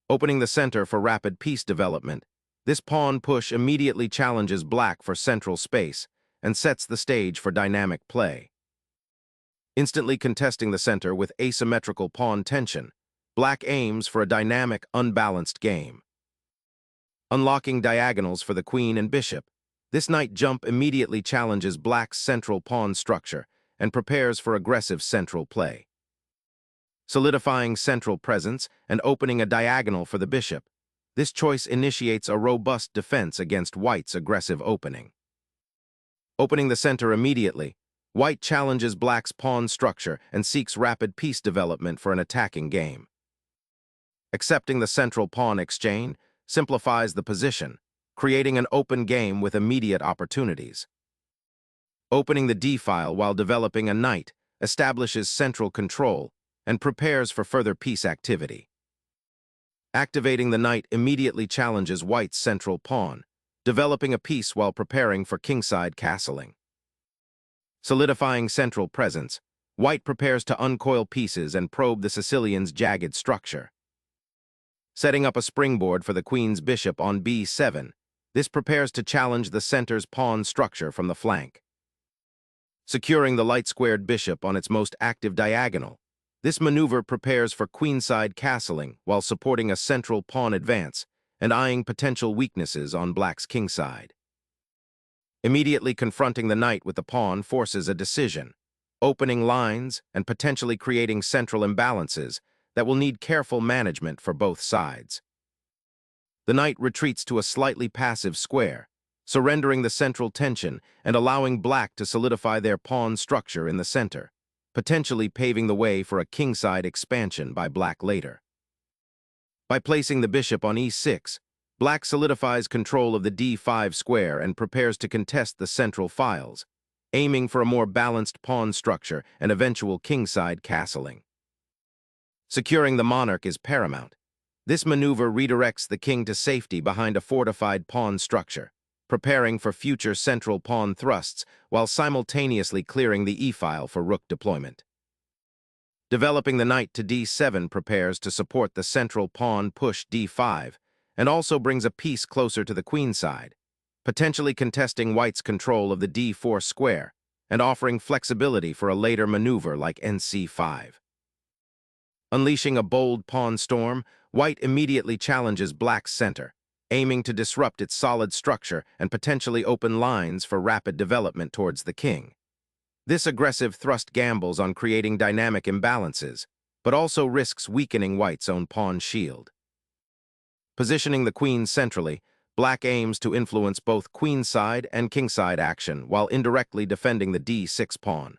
Opening the center for rapid piece development, this pawn push immediately challenges black for central space and sets the stage for dynamic play. Instantly contesting the center with asymmetrical pawn tension, black aims for a dynamic, unbalanced game. Unlocking diagonals for the queen and bishop, this knight jump immediately challenges black's central pawn structure and prepares for aggressive central play. Solidifying central presence and opening a diagonal for the bishop, this choice initiates a robust defense against white's aggressive opening. Opening the center immediately, white challenges black's pawn structure and seeks rapid piece development for an attacking game. Accepting the central pawn exchange simplifies the position, creating an open game with immediate opportunities. Opening the d-file while developing a knight establishes central control and prepares for further piece activity. Activating the knight immediately challenges white's central pawn, developing a piece while preparing for kingside castling. Solidifying central presence, white prepares to uncoil pieces and probe the Sicilian's jagged structure. Setting up a springboard for the queen's bishop on b7, this prepares to challenge the center's pawn structure from the flank. Securing the light-squared bishop on its most active diagonal, this maneuver prepares for queenside castling while supporting a central pawn advance and eyeing potential weaknesses on black's kingside. Immediately confronting the knight with the pawn forces a decision, opening lines and potentially creating central imbalances that will need careful management for both sides. The knight retreats to a slightly passive square, surrendering the central tension and allowing black to solidify their pawn structure in the center, potentially paving the way for a kingside expansion by black later. By placing the bishop on e6, black solidifies control of the d5 square and prepares to contest the central files, aiming for a more balanced pawn structure and eventual kingside castling. Securing the monarch is paramount. This maneuver redirects the king to safety behind a fortified pawn structure, preparing for future central pawn thrusts while simultaneously clearing the e-file for rook deployment. Developing the knight to d7 prepares to support the central pawn push d5 and also brings a piece closer to the queenside, potentially contesting white's control of the d4 square and offering flexibility for a later maneuver like nc5. Unleashing a bold pawn storm, white immediately challenges black's center, aiming to disrupt its solid structure and potentially open lines for rapid development towards the king. This aggressive thrust gambles on creating dynamic imbalances, but also risks weakening white's own pawn shield. Positioning the queen centrally, black aims to influence both queenside and kingside action while indirectly defending the d6 pawn.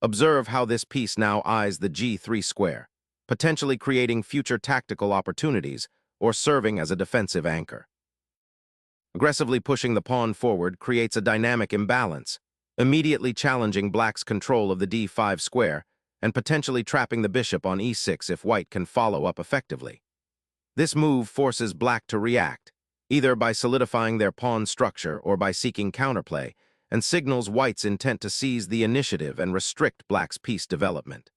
Observe how this piece now eyes the g3 square, potentially creating future tactical opportunities or serving as a defensive anchor. Aggressively pushing the pawn forward creates a dynamic imbalance, immediately challenging black's control of the d5 square and potentially trapping the bishop on e6 if white can follow up effectively. This move forces black to react, either by solidifying their pawn structure or by seeking counterplay, and signals white's intent to seize the initiative and restrict black's piece development.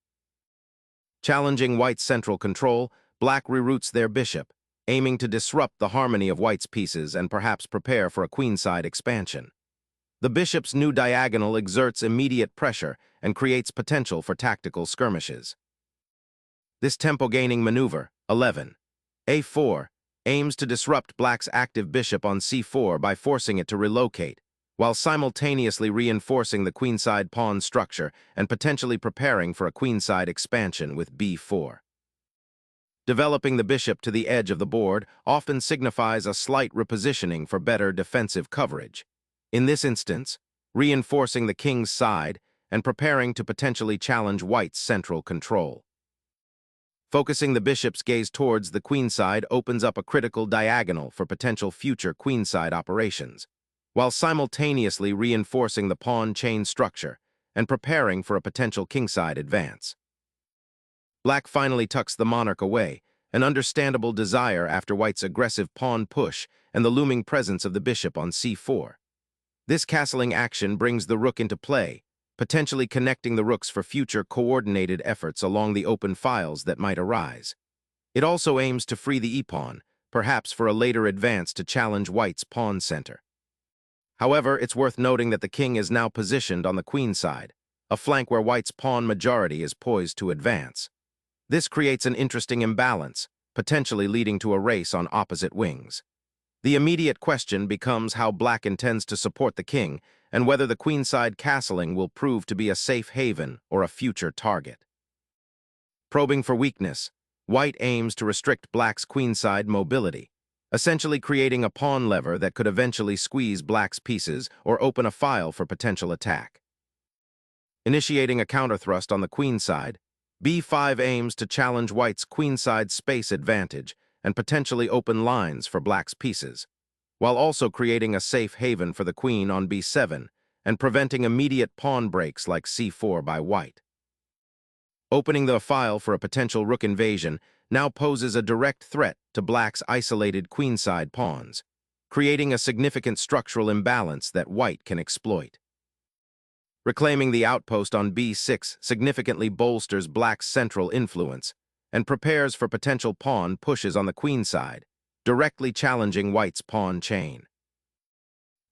Challenging white's central control, black reroutes their bishop, aiming to disrupt the harmony of white's pieces and perhaps prepare for a queenside expansion. The bishop's new diagonal exerts immediate pressure and creates potential for tactical skirmishes. This tempo-gaining maneuver, 11, a4, aims to disrupt black's active bishop on c4 by forcing it to relocate, while simultaneously reinforcing the queenside pawn structure and potentially preparing for a queenside expansion with b4. Developing the bishop to the edge of the board often signifies a slight repositioning for better defensive coverage. In this instance, reinforcing the king's side and preparing to potentially challenge white's central control. Focusing the bishop's gaze towards the queenside opens up a critical diagonal for potential future queenside operations, while simultaneously reinforcing the pawn chain structure and preparing for a potential kingside advance. Black finally tucks the monarch away, an understandable desire after white's aggressive pawn push and the looming presence of the bishop on c4. This castling action brings the rook into play, potentially connecting the rooks for future coordinated efforts along the open files that might arise. It also aims to free the e-pawn, perhaps for a later advance to challenge white's pawn center. However, it's worth noting that the king is now positioned on the queen side, a flank where white's pawn majority is poised to advance. This creates an interesting imbalance, potentially leading to a race on opposite wings. The immediate question becomes how black intends to support the king and whether the queenside castling will prove to be a safe haven or a future target. Probing for weakness, white aims to restrict black's queenside mobility, essentially creating a pawn lever that could eventually squeeze black's pieces or open a file for potential attack. Initiating a counterthrust on the queen side, b5 aims to challenge white's queenside space advantage and potentially open lines for black's pieces, while also creating a safe haven for the queen on b7 and preventing immediate pawn breaks like c4 by white. Opening the file for a potential rook invasion now poses a direct threat to black's isolated queenside pawns, creating a significant structural imbalance that white can exploit. Reclaiming the outpost on b6 significantly bolsters black's central influence and prepares for potential pawn pushes on the queen side, directly challenging white's pawn chain.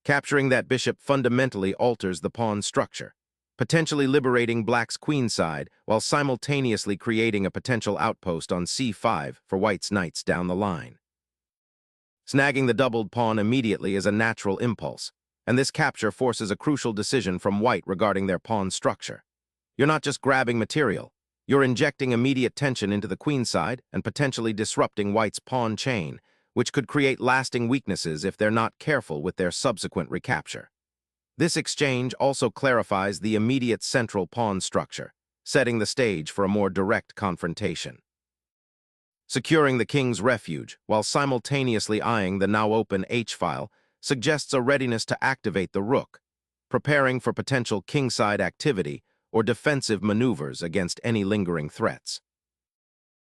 Capturing that bishop fundamentally alters the pawn structure, potentially liberating black's queen side while simultaneously creating a potential outpost on c5 for white's knights down the line. Snagging the doubled pawn immediately is a natural impulse, and this capture forces a crucial decision from white regarding their pawn structure. You're not just grabbing material, you're injecting immediate tension into the queen side and potentially disrupting white's pawn chain, which could create lasting weaknesses if they're not careful with their subsequent recapture. This exchange also clarifies the immediate central pawn structure, setting the stage for a more direct confrontation. Securing the king's refuge while simultaneously eyeing the now open h-file suggests a readiness to activate the rook, preparing for potential kingside activity or defensive maneuvers against any lingering threats.